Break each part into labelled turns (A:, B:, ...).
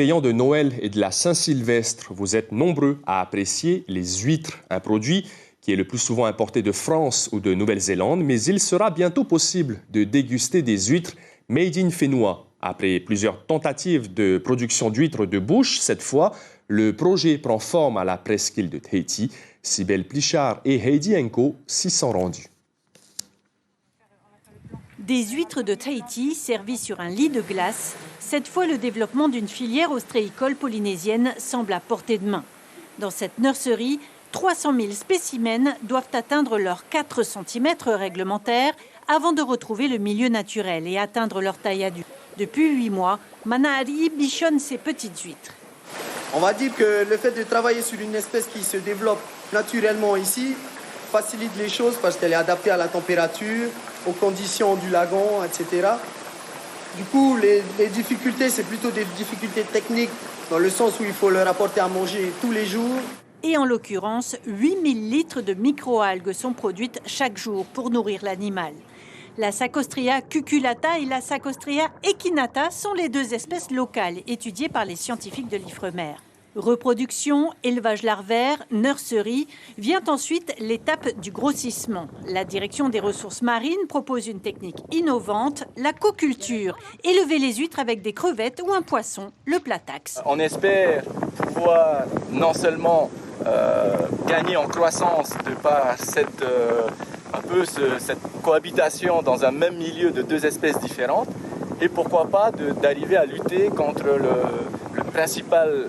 A: Ayant de Noël et de la Saint-Sylvestre, vous êtes nombreux à apprécier les huîtres, un produit qui est le plus souvent importé de France ou de Nouvelle-Zélande, mais il sera bientôt possible de déguster des huîtres made in Fénois. Après plusieurs tentatives de production d'huîtres de bouche, cette fois, le projet prend forme à la presqu'île de Tahiti. Sibelle Plichard et Heidi Enko s'y sont rendus.
B: Des huîtres de Tahiti servies sur un lit de glace. Cette fois, le développement d'une filière ostréicole polynésienne semble à portée de main. Dans cette nurserie, 300 000 spécimens doivent atteindre leurs 4 cm réglementaires avant de retrouver le milieu naturel et atteindre leur taille adulte. Depuis 8 mois, Manahari bichonne ses petites huîtres.
C: On va dire que le fait de travailler sur une espèce qui se développe naturellement ici facilite les choses parce qu'elle est adaptée à la température, aux conditions du lagon, etc. Du coup, les difficultés, c'est plutôt des difficultés techniques dans le sens où il faut leur apporter à manger tous les jours.
B: Et en l'occurrence, 8000 litres de microalgues sont produites chaque jour pour nourrir l'animal. La Sacostria cuculata et la Sacostria echinata sont les deux espèces locales étudiées par les scientifiques de l'Ifremer. Reproduction, élevage larvaire, nurserie, vient ensuite l'étape du grossissement. La direction des ressources marines propose une technique innovante, l'aquaculture. Élever les huîtres avec des crevettes ou un poisson, le platax.
D: On espère pouvoir non seulement gagner en croissance de par cette cohabitation dans un même milieu de deux espèces différentes, et pourquoi pas d'arriver à lutter contre le principal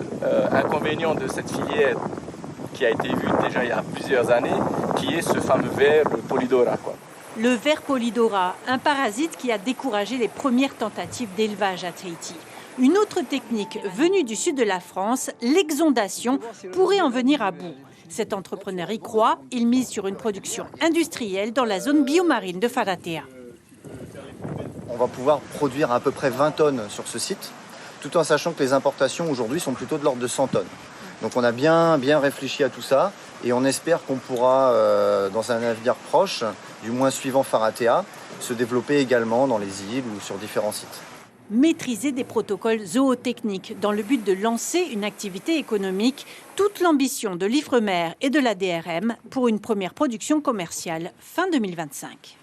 D: inconvénient de cette filière qui a été vu déjà il y a plusieurs années, qui est ce fameux ver Polydora.
B: Le ver Polydora, un parasite qui a découragé les premières tentatives d'élevage à Tahiti. Une autre technique venue du sud de la France, l'exondation, pourrait en venir à bout. Cet entrepreneur y croit, il mise sur une production industrielle dans la zone biomarine de Wharatea.
E: On va pouvoir produire à peu près 20 tonnes sur ce site, tout en sachant que les importations aujourd'hui sont plutôt de l'ordre de 100 tonnes. Donc on a bien réfléchi à tout ça et on espère qu'on pourra, dans un avenir proche, du moins suivant Wharatea, se développer également dans les îles ou sur différents sites.
B: Maîtriser des protocoles zootechniques dans le but de lancer une activité économique, toute l'ambition de l'Ifremer et de la DRM pour une première production commerciale fin 2025.